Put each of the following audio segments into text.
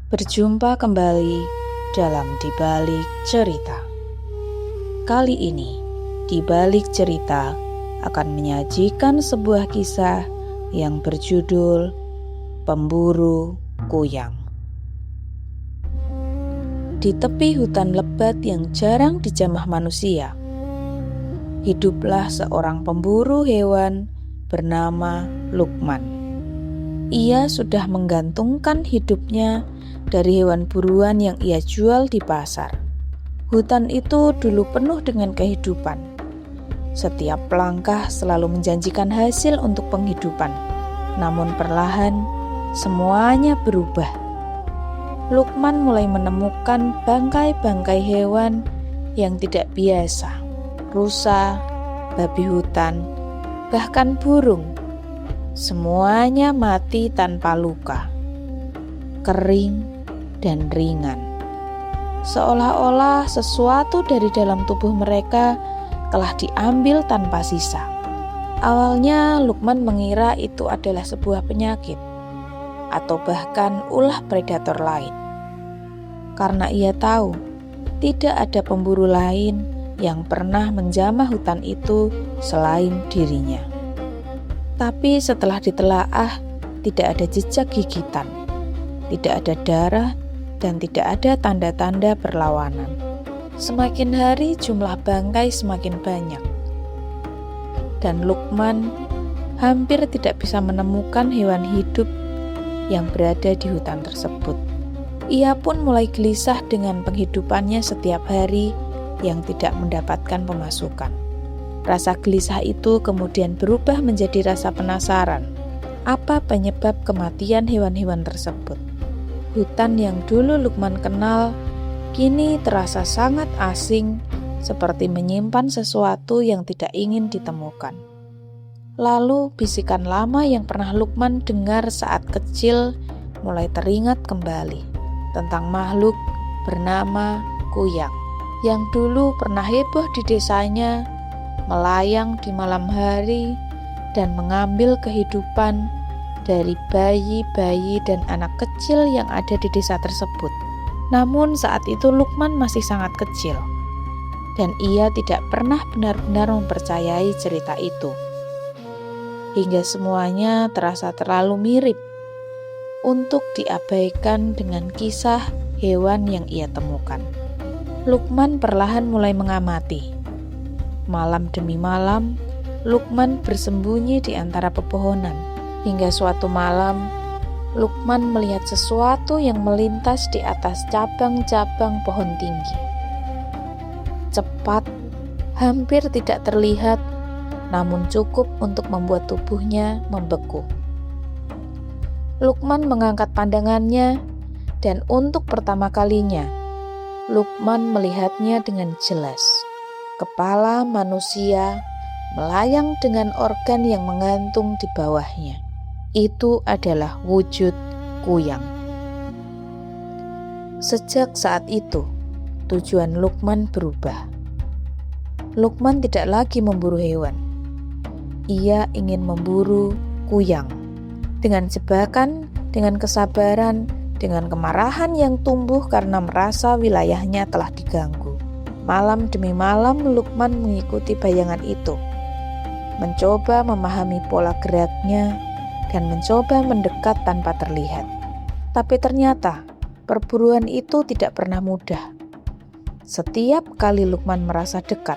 Berjumpa kembali dalam Di Balik Cerita. Kali ini, Di Balik Cerita akan menyajikan sebuah kisah yang berjudul Pemburu Kuyang. Di tepi hutan lebat yang jarang dijamah manusia, hiduplah seorang pemburu hewan bernama Lukman. Ia sudah menggantungkan hidupnya dari hewan buruan yang ia jual di pasar. Hutan itu dulu penuh dengan kehidupan. Setiap langkah selalu menjanjikan hasil untuk penghidupan. Namun perlahan, semuanya berubah. Lukman mulai menemukan bangkai-bangkai hewan yang tidak biasa. Rusa, babi hutan, bahkan burung. Semuanya mati tanpa luka, kering dan ringan, seolah-olah sesuatu dari dalam tubuh mereka telah diambil tanpa sisa. Awalnya Lukman mengira itu adalah sebuah penyakit atau bahkan ulah predator lain, karena ia tahu tidak ada pemburu lain yang pernah menjamah hutan itu selain dirinya. Tapi setelah ditelaah, tidak ada jejak gigitan, tidak ada darah, dan tidak ada tanda-tanda perlawanan. Semakin hari jumlah bangkai semakin banyak, dan Lukman hampir tidak bisa menemukan hewan hidup yang berada di hutan tersebut. Ia pun mulai gelisah dengan penghidupannya setiap hari yang tidak mendapatkan pemasukan. Rasa gelisah itu kemudian berubah menjadi rasa penasaran. Apa penyebab kematian hewan-hewan tersebut? Hutan yang dulu Lukman kenal kini terasa sangat asing, seperti menyimpan sesuatu yang tidak ingin ditemukan. Lalu bisikan lama yang pernah Lukman dengar saat kecil mulai teringat kembali tentang makhluk bernama Kuyang yang dulu pernah heboh di desanya, melayang di malam hari dan mengambil kehidupan dari bayi-bayi dan anak kecil yang ada di desa tersebut. Namun saat itu Lukman masih sangat kecil, dan ia tidak pernah benar-benar mempercayai cerita itu. Hingga semuanya terasa terlalu mirip untuk diabaikan dengan kisah hewan yang ia temukan. Lukman perlahan mulai mengamati. Malam demi malam, Lukman bersembunyi di antara pepohonan. Hingga suatu malam, Lukman melihat sesuatu yang melintas di atas cabang-cabang pohon tinggi. Cepat, hampir tidak terlihat, namun cukup untuk membuat tubuhnya membeku. Lukman mengangkat pandangannya, dan untuk pertama kalinya, Lukman melihatnya dengan jelas. Kepala manusia melayang dengan organ yang menggantung di bawahnya. Itu adalah wujud Kuyang. Sejak saat itu, tujuan Lukman berubah. Lukman tidak lagi memburu hewan. Ia ingin memburu Kuyang. Dengan jebakan, dengan kesabaran, dengan kemarahan yang tumbuh karena merasa wilayahnya telah diganggu. Malam demi malam Lukman mengikuti bayangan itu, mencoba memahami pola geraknya, dan mencoba mendekat tanpa terlihat. Tapi ternyata perburuan itu tidak pernah mudah. Setiap kali Lukman merasa dekat,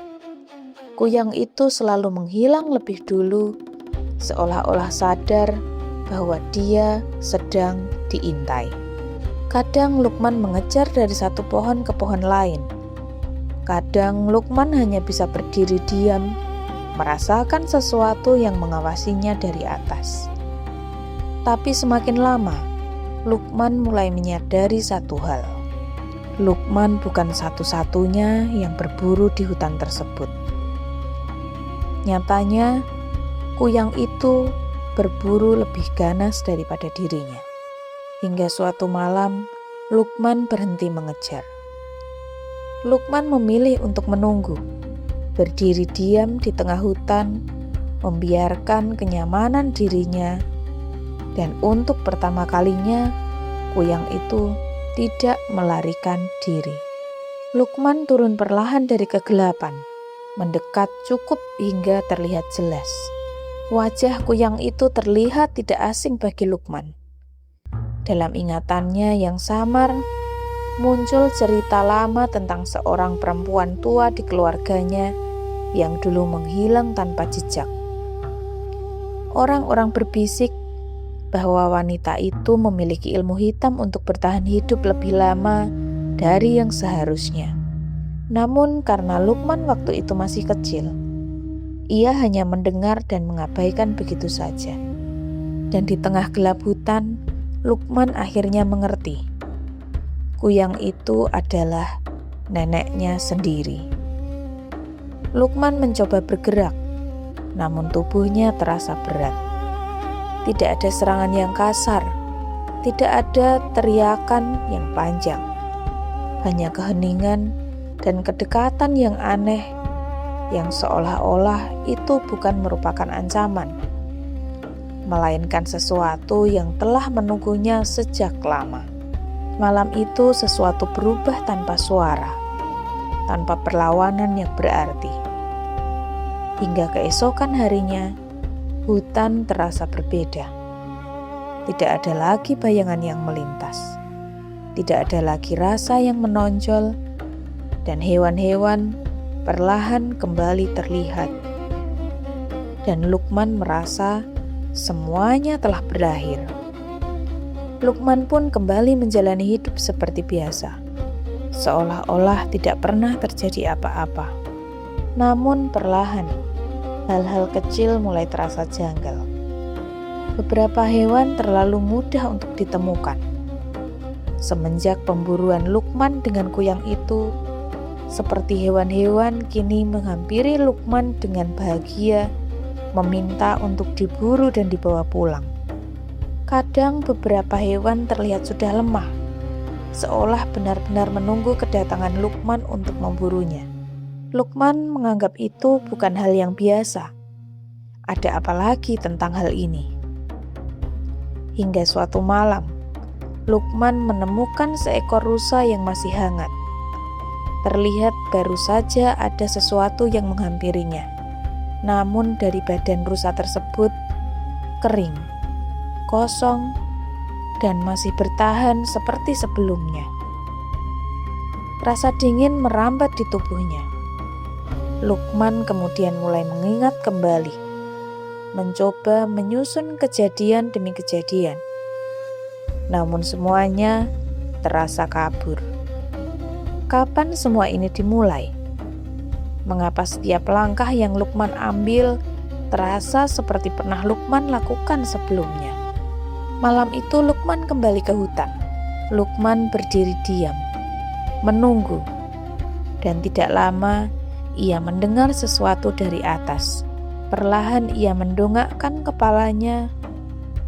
Kuyang itu selalu menghilang lebih dulu, seolah-olah sadar bahwa dia sedang diintai. Kadang Lukman mengejar dari satu pohon ke pohon lain. Kadang Lukman hanya bisa berdiri diam, merasakan sesuatu yang mengawasinya dari atas. Tapi semakin lama, Lukman mulai menyadari satu hal. Lukman bukan satu-satunya yang berburu di hutan tersebut. Nyatanya, Kuyang itu berburu lebih ganas daripada dirinya. Hingga suatu malam, Lukman berhenti mengejar. Lukman memilih untuk menunggu, berdiri diam di tengah hutan, membiarkan kenyamanan dirinya. Dan untuk pertama kalinya, Kuyang itu tidak melarikan diri. Lukman turun perlahan dari kegelapan, mendekat cukup hingga terlihat jelas. Wajah kuyang itu terlihat tidak asing bagi Lukman. Dalam ingatannya yang samar, muncul cerita lama tentang seorang perempuan tua di keluarganya yang dulu menghilang tanpa jejak. Orang-orang berbisik bahwa wanita itu memiliki ilmu hitam untuk bertahan hidup lebih lama dari yang seharusnya. Namun karena Lukman waktu itu masih kecil, ia hanya mendengar dan mengabaikan begitu saja. Dan di tengah gelap hutan, Lukman akhirnya mengerti. Kuyang itu adalah neneknya sendiri. Lukman mencoba bergerak, namun tubuhnya terasa berat. Tidak ada serangan yang kasar, tidak ada teriakan yang panjang. Hanya keheningan dan kedekatan yang aneh yang seolah-olah itu bukan merupakan ancaman, melainkan sesuatu yang telah menunggunya sejak lama. Malam itu sesuatu berubah tanpa suara, tanpa perlawanan yang berarti. Hingga keesokan harinya, hutan terasa berbeda. Tidak ada lagi bayangan yang melintas. Tidak ada lagi rasa yang menonjol, dan hewan-hewan perlahan kembali terlihat. Dan Lukman merasa semuanya telah berakhir. Lukman pun kembali menjalani hidup seperti biasa, seolah-olah tidak pernah terjadi apa-apa. Namun perlahan, hal-hal kecil mulai terasa janggal. Beberapa hewan terlalu mudah untuk ditemukan. Semenjak pemburuan Lukman dengan kuyang itu, seperti hewan-hewan kini menghampiri Lukman dengan bahagia, meminta untuk diburu dan dibawa pulang. Kadang beberapa hewan terlihat sudah lemah, seolah benar-benar menunggu kedatangan Lukman untuk memburunya. Lukman menganggap itu bukan hal yang biasa. Ada apa lagi tentang hal ini? Hingga suatu malam, Lukman menemukan seekor rusa yang masih hangat. Terlihat baru saja ada sesuatu yang menghampirinya. Namun dari badan rusa tersebut kering, kosong, dan masih bertahan seperti sebelumnya. Rasa dingin merambat di tubuhnya. Lukman kemudian mulai mengingat kembali, mencoba menyusun kejadian demi kejadian. Namun semuanya terasa kabur. Kapan semua ini dimulai? Mengapa setiap langkah yang Lukman ambil terasa seperti pernah Lukman lakukan sebelumnya? Malam itu Lukman kembali ke hutan. Lukman berdiri diam, menunggu, dan tidak lama ia mendengar sesuatu dari atas. Perlahan ia mendongakkan kepalanya,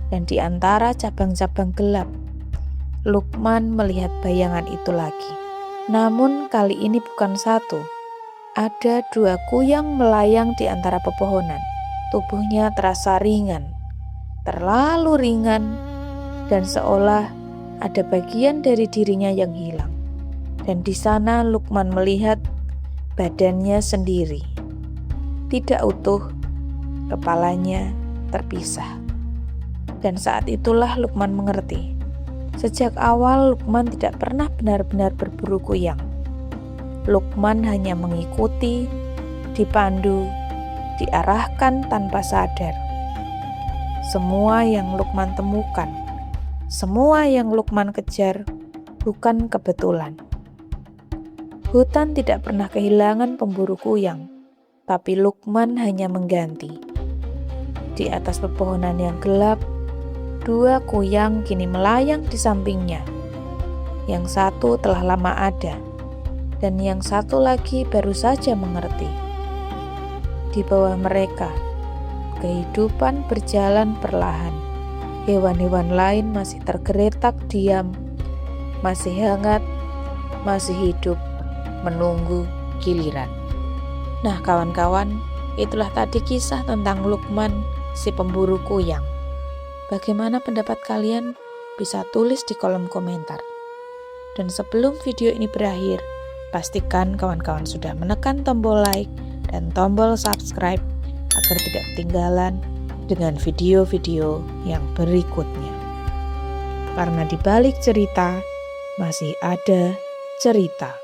dan di antara cabang-cabang gelap, Lukman melihat bayangan itu lagi. Namun kali ini bukan satu. Ada dua kuyang melayang di antara pepohonan. Tubuhnya terasa ringan, terlalu ringan, dan seolah ada bagian dari dirinya yang hilang. Dan di sana Lukman melihat badannya sendiri, tidak utuh, kepalanya terpisah. Dan saat itulah Lukman mengerti. Sejak awal Lukman tidak pernah benar-benar berburu kuyang. Lukman hanya mengikuti, dipandu, diarahkan tanpa sadar. Semua yang Lukman temukan, semua yang Lukman kejar bukan kebetulan. Hutan tidak pernah kehilangan pemburu kuyang, tapi Lukman hanya mengganti. Di atas pepohonan yang gelap, dua kuyang kini melayang di sampingnya. Yang satu telah lama ada, dan yang satu lagi baru saja mengerti. Di bawah mereka, kehidupan berjalan perlahan. Hewan-hewan lain masih tergeletak diam, masih hangat, masih hidup, menunggu giliran. Nah kawan-kawan, itulah tadi kisah tentang Lukman, si pemburu kuyang. Bagaimana pendapat kalian? Bisa tulis di kolom komentar. Dan sebelum video ini berakhir, pastikan kawan-kawan sudah menekan tombol like dan tombol subscribe agar tidak ketinggalan dengan video-video yang berikutnya. Karena di balik cerita masih ada cerita.